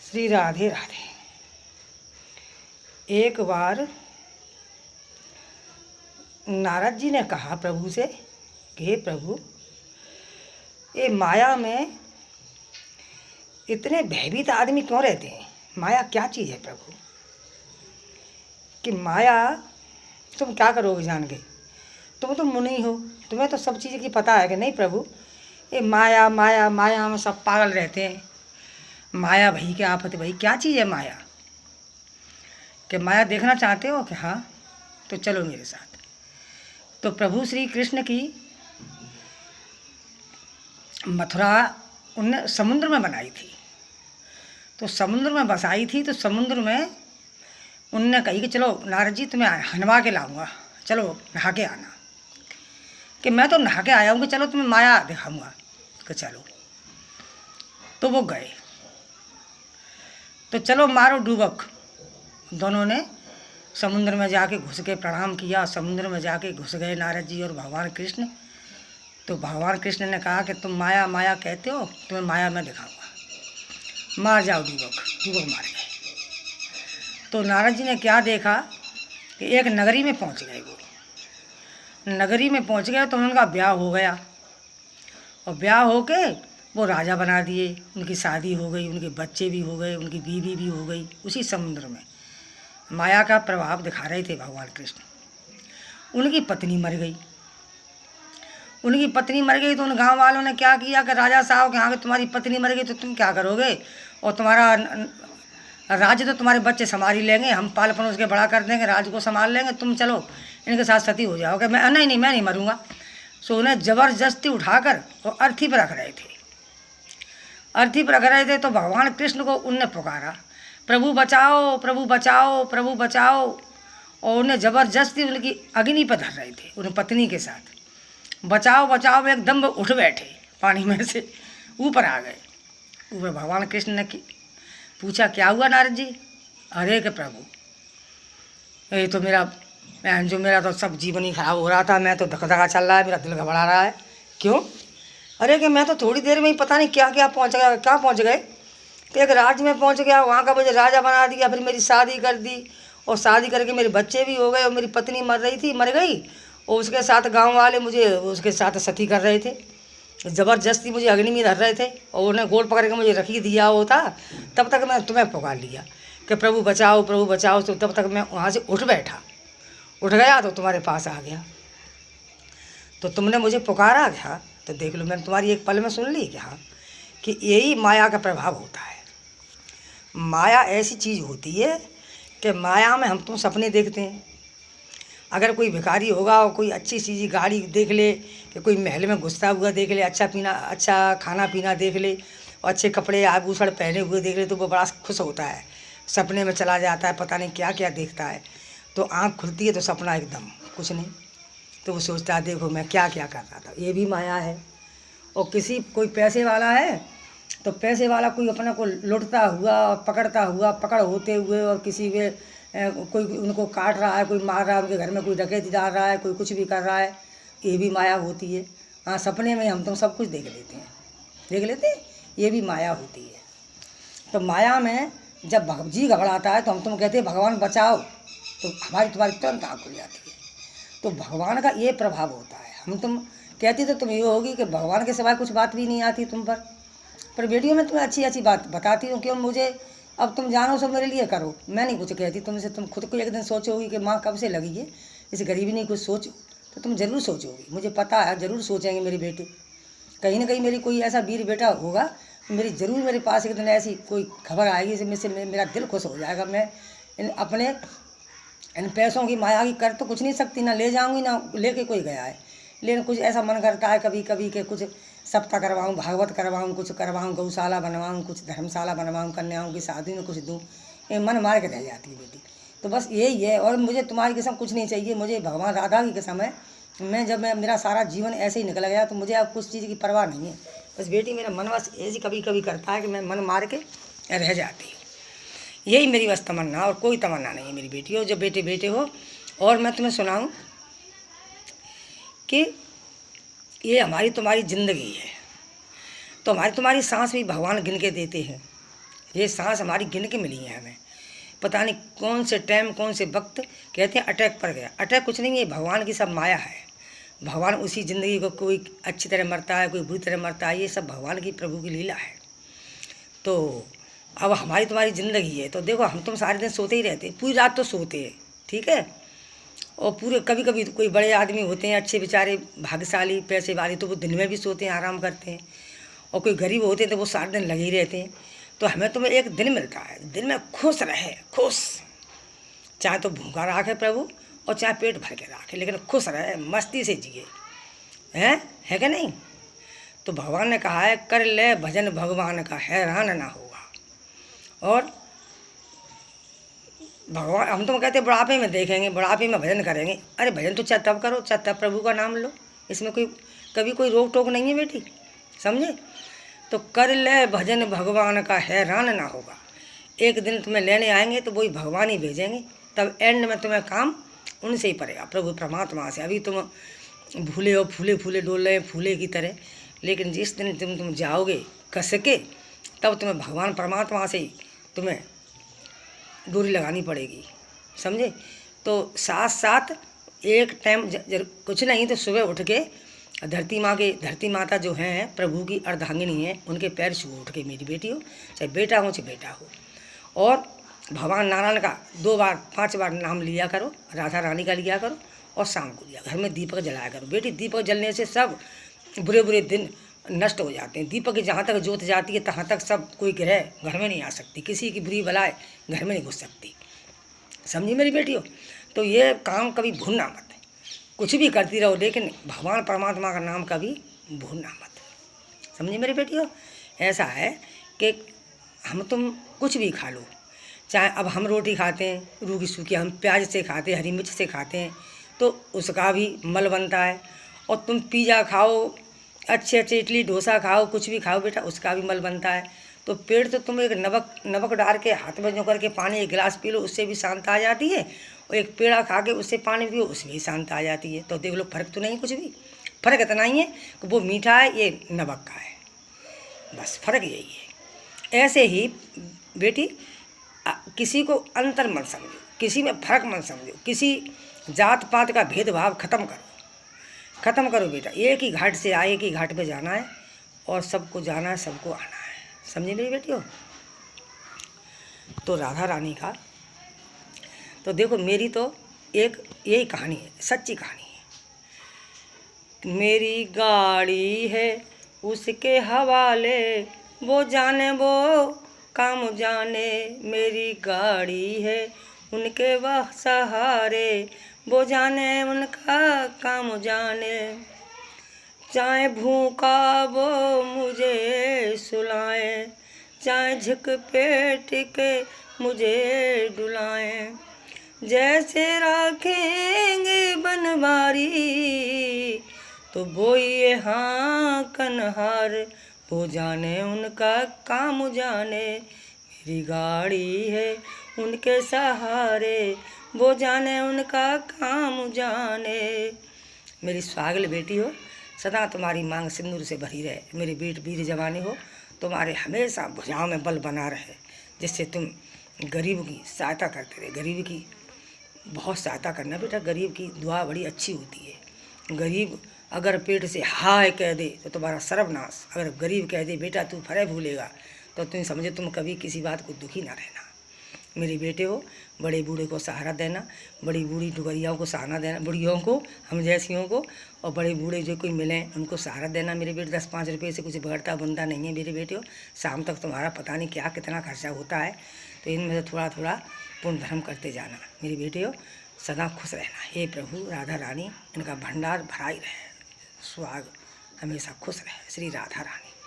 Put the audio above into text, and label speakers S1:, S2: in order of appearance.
S1: श्री राधे राधे। एक बार नारद जी ने कहा प्रभु से कि हे प्रभु, ये माया में इतने भयभीत आदमी क्यों रहते हैं? माया क्या चीज़ है प्रभु? कि माया तुम क्या करोगे जान के? तुम तो मुनि हो, तुम्हें तो सब चीज़ की पता है कि नहीं प्रभु? ये माया माया माया में सब पागल रहते हैं। माया भई के आफत भई, क्या चीज़ है माया? कि माया देखना चाहते हो कि हाँ, तो चलो मेरे साथ। तो प्रभु श्री कृष्ण की मथुरा उनने समुद्र में बनाई थी। तो समुद्र में बसाई थी, तो समुद्र में उनने कही कि चलो नारद जी तुम्हें हनवा के लाऊंगा, चलो नहा के आना। कि मैं तो नहा के आया हूँ, कि चलो तुम्हें माया दिखाऊंगा, कि चलो। तो वो गए। तो चलो मारो डूबक। दोनों ने समुद्र में जाके घुस के प्रणाम किया। समुद्र में जाके घुस गए नारद जी और भगवान कृष्ण। तो भगवान कृष्ण ने कहा कि तुम माया माया कहते हो, तुम्हें माया मैं दिखाऊंगा, मार जाओ डूबक। डूबक मार गए। तो नारद जी ने क्या देखा कि एक नगरी में पहुंच गए। वो नगरी में पहुंच गए तो उनका ब्याह हो गया, और ब्याह होके वो राजा बना दिए। उनकी शादी हो गई, उनके बच्चे भी हो गए, उनकी बीवी भी हो गई। उसी समुद्र में माया का प्रभाव दिखा रहे थे भगवान कृष्ण। उनकी पत्नी मर गई। उनकी पत्नी मर गई तो उन गांव वालों ने क्या किया कि राजा साहब के हाँ, तुम्हारी पत्नी मर गई तो तुम क्या करोगे? और तुम्हारा राज्य तो तुम्हारे बच्चे संभाल ही लेंगे, हम पाल पलोस के बड़ा कर देंगे, राज्य को संभाल लेंगे, तुम चलो इनके साथ सती हो जाओगे। मैं नहीं नहीं, मैं नहीं मरूंगा। सो उन्हें ज़बरदस्ती उठाकर और अर्थी पर रख रहे थे। अर्थी पर रख रहे थे तो भगवान कृष्ण को उनने पुकारा, प्रभु बचाओ, प्रभु बचाओ, प्रभु बचाओ। और उन्हें ज़बरदस्ती उनकी अग्नि पर धर रहे थे, उन पत्नी के साथ। बचाओ बचाओ, एकदम उठ बैठे, पानी में से ऊपर आ गए। ऊपर भगवान कृष्ण ने पूछा क्या हुआ नारद जी? अरे के प्रभु, ये तो मेरा तो सब जीवन ही खराब हो रहा था। मैं तो धका चल रहा है, मेरा दिल घबरा रहा है। क्यों? अरे कि मैं तो थोड़ी देर में ही पता नहीं क्या क्या पहुंच गया। कहाँ पहुंच गए? तो एक राज्य में पहुंच गया, वहाँ का मुझे राजा बना दिया, फिर मेरी शादी कर दी, और शादी करके मेरे बच्चे भी हो गए, और मेरी पत्नी मर गई, और उसके साथ गाँव वाले मुझे उसके साथ सती कर रहे थे। ज़बरदस्ती मुझे अग्नि में धर रहे थे, और उन्हें गोल पकड़ के मुझे रखी दिया होता। तब तक मैं तुम्हें पुकार लिया कि प्रभु बचाओ, प्रभु बचाओ। तो तब तक मैं वहाँ से उठ गया तो तुम्हारे पास आ गया। तो तुमने मुझे पुकारा क्या? तो देख लो, मैंने तुम्हारी एक पल में सुन ली क्या कि यही माया का प्रभाव होता है। माया ऐसी चीज़ होती है कि माया में हम तुम सपने देखते हैं। अगर कोई भिखारी होगा और कोई अच्छी सी गाड़ी देख ले, कि कोई महल में घुसता हुआ देख ले, अच्छा खाना पीना देख ले, और अच्छे कपड़े आभूषण पहने हुए देख ले, तो वो बड़ा खुश होता है। सपने में चला जाता है, पता नहीं क्या क्या देखता है। तो आँख खुलती है तो सपना एकदम कुछ नहीं, तो वो सोचता है देखो मैं क्या क्या कर रहा था। ये भी माया है। और कोई पैसे वाला है, तो पैसे वाला कोई अपने को लुटता हुआ और पकड़ता हुआ, पकड़ होते हुए, और किसी के कोई उनको काट रहा है, कोई मार रहा है, उनके घर में कोई डकैती डाल रहा है, कोई कुछ भी कर रहा है। ये भी माया होती है। हाँ, सपने में हम सब कुछ देख लेते हैं। ये भी माया होती है। तो माया में जब जी घबराता है तो हम तुम कहते हैं भगवान बचाओ, तो हमारी तुम्हारी तुरंत आँख खुल जाती है। तो भगवान का ये प्रभाव होता है। हम तुम कहती तो तुम ये होगी कि भगवान के सिवाय कुछ बात भी नहीं आती तुम पर वीडियो में तुम्हें अच्छी अच्छी बात बताती हूँ। क्यों? मुझे अब तुम जानो सो मेरे लिए करो, मैं नहीं कुछ कहती तुमसे। तुम खुद को एक दिन सोचोगी कि माँ कब से लगी है इस गरीबी नहीं कुछ सोचो, तो तुम ज़रूर सोचोगी। मुझे पता है ज़रूर सोचेंगे मेरी बेटी। कहीं ना कहीं मेरी कोई ऐसा वीर बेटा होगा, मेरी ज़रूर मेरे पास एक दिन ऐसी कोई खबर आएगी जिससे मेरा दिल खुश हो जाएगा। मैं इन पैसों की माया की कर तो कुछ नहीं सकती, ना ले जाऊंगी ना लेके कोई गया है। लेकिन कुछ ऐसा मन करता है कभी कभी कि कुछ सप्ताह करवाऊँ, भागवत करवाऊँ, कुछ करवाऊँ, गौशाला बनवाऊँ, कुछ धर्मशाला बनवाऊँ, कन्याओं की शादी में कुछ दूँ। ये मन मार के रह जाती है बेटी। तो बस यही है। और मुझे तुम्हारी कसम कुछ नहीं चाहिए, मुझे भगवान राधा की कसम है। मेरा सारा जीवन ऐसे ही निकल गया, तो मुझे अब कुछ चीज़ की परवाह नहीं है। बस बेटी मेरा मन बस ऐसी कभी कभी करता है कि मैं मन मार के रह जाती हूँ। यही मेरी बस तमन्ना, और कोई तमन्ना नहीं है मेरी बेटी हो। जब बेटे हो। और मैं तुम्हें सुनाऊं कि ये हमारी तुम्हारी ज़िंदगी है, तो हमारी तुम्हारी सांस भी भगवान गिन के देते हैं। ये सांस हमारी गिन के मिली है हमें, पता नहीं कौन से टाइम कौन से वक्त कहते हैं अटैक पर गया। अटैक कुछ नहीं है, भगवान की सब माया है। भगवान उसी ज़िंदगी को कोई अच्छी तरह मरता है, कोई बुरी तरह मरता है, ये सब भगवान की प्रभु की लीला है। तो अब हमारी तुम्हारी ज़िंदगी है, तो देखो हम तुम सारे दिन सोते ही रहते हैं, पूरी रात तो सोते हैं, ठीक है। और पूरे कभी कभी कोई बड़े आदमी होते हैं अच्छे बेचारे भाग्यशाली पैसे वाले, तो वो दिन में भी सोते हैं, आराम करते हैं। और कोई गरीब होते हैं तो वो सारे दिन लगे ही रहते हैं। तो हमें तुम्हें एक दिन मिलता है, दिन में खुश रहे, खुश, चाहे तो भूखा रखे प्रभु और चाहे पेट भर के रखे, लेकिन खुश रहे, मस्ती से जिए, है कि नहीं। तो भगवान ने कहा है कर ले भजन भगवान का, हैरान ना होगा। और भगवान हम तो कहते हैं बुढ़ापे में देखेंगे, बुढ़ापे में भजन करेंगे। अरे भजन तो चाहे तब करो, चाहे तब प्रभु का नाम लो, इसमें कोई कभी कोई रोक टोक नहीं है बेटी, समझे। तो कर ले भजन भगवान का, हैरान ना होगा। एक दिन तुम्हें लेने आएंगे तो वही भगवान ही भेजेंगे, तब एंड में तुम्हें काम उनसे ही पड़ेगा, प्रभु परमात्मा से। अभी तुम भूले हो, फूले फूले डोल रहे फूले की तरह, लेकिन जिस दिन तुम जाओगे कस के, तब तुम्हें भगवान परमात्मा से ही तुम्हें डोरी लगानी पड़ेगी, समझे। तो साथ साथ एक टाइम कुछ नहीं तो सुबह उठ के धरती माता जो हैं प्रभु की अर्धांगिनी है, उनके पैर छू उठ के मेरी बेटी हो, चाहे बेटा हो चाहे बेटा हो। और भगवान नारायण का 2 बार 5 बार नाम लिया करो, राधा रानी का लिया करो, और शाम को लिया। घर में दीपक जलाया करो बेटी, दीपक जलने से सब बुरे बुरे दिन नष्ट हो जाते हैं। दीपक की जहाँ तक जोत जाती है तहाँ तक सब कोई ग्रह घर में नहीं आ सकती, किसी की बुरी बलाएँ घर में नहीं घुस सकती, समझी मेरी बेटी हो। तो ये काम कभी भूलना मत, कुछ भी करती रहो लेकिन भगवान परमात्मा का नाम कभी भूलना मत, समझी मेरी बेटी हो। ऐसा है कि हम तुम कुछ भी खा लो, चाहे अब हम रोटी खाते हैं रूखी सूखी, हम प्याज से खाते हैं, हरी मिर्च से खाते हैं, तो उसका भी मल बनता है। और तुम पिज़्ज़ा खाओ, अच्छे अच्छे इडली डोसा खाओ, कुछ भी खाओ बेटा, उसका भी मल बनता है। तो पेट तो तुम एक नमक डाल के हाथ में जो करके पानी 1 गिलास पी लो, उससे भी शांत आ जाती है। और एक पेड़ा खा के उससे पानी पियो, उसमें भी शांत आ जाती है। तो देख लो फर्क तो नहीं, कुछ भी फर्क इतना ही है कि वो मीठा है, ये नमक का है, बस फर्क यही है। ऐसे ही बेटी किसी को अंतर मत समझो, किसी में फर्क मत समझो, किसी जात पात का भेदभाव खत्म करो बेटा। एक ही घाट से आए, एक ही घाट पे जाना है, और सबको जाना है, सबको आना है, समझे मेरी बेटी हो। तो राधा रानी का तो देखो, मेरी तो एक यही कहानी है, सच्ची कहानी है। मेरी गाड़ी है उसके हवाले, वो जाने वो काम जाने। मेरी गाड़ी है उनके वह सहारे, वो जाने उनका काम जाने। चाहे भूखा वो मुझे सुलाए, चाहे झुक पेट के मुझे डुलाएं। जैसे राखेंगे बनवारी, तो बोइए हाँ कन्हार, वो जाने उनका काम जाने। मेरी गाड़ी है उनके सहारे, वो जाने उनका काम जाने। मेरी स्वागल बेटी हो, सदा तुम्हारी मांग सिंदूर से भरी रहे। मेरी बेट वीर जवानी हो, तुम्हारे हमेशा भुजाओं में बल बना रहे, जिससे तुम गरीब की सहायता करते रहे। गरीब की बहुत सहायता करना बेटा, गरीब की दुआ बड़ी अच्छी होती है। गरीब अगर पेट से हाय कह दे तो तुम्हारा सर्वनाश, अगर गरीब कह दे बेटा तू फरे भूलेगा, तो तुम समझो तुम कभी किसी बात को दुखी ना रहना। मेरे बेटे हो, बड़े बूढ़े को सहारा देना, बड़ी बूढ़ी डुगरियाओं को सहारा देना, बुढ़ियों को, हम जैसियों को, और बड़े बूढ़े जो कोई मिलें उनको सहारा देना। मेरे बेटे 10-5 रुपये से कुछ बढ़ता बुनता नहीं है मेरे बेटे हो। शाम तक तुम्हारा पता नहीं क्या कितना खर्चा होता है, तो इनमें से थोड़ा थोड़ा पुण्य धर्म करते जाना मेरी बेटे हो। सदा खुश रहना। हे प्रभु राधा रानी, इनका भंडार भरा ही रहे, सुहाग हमेशा खुश रहे। श्री राधा रानी।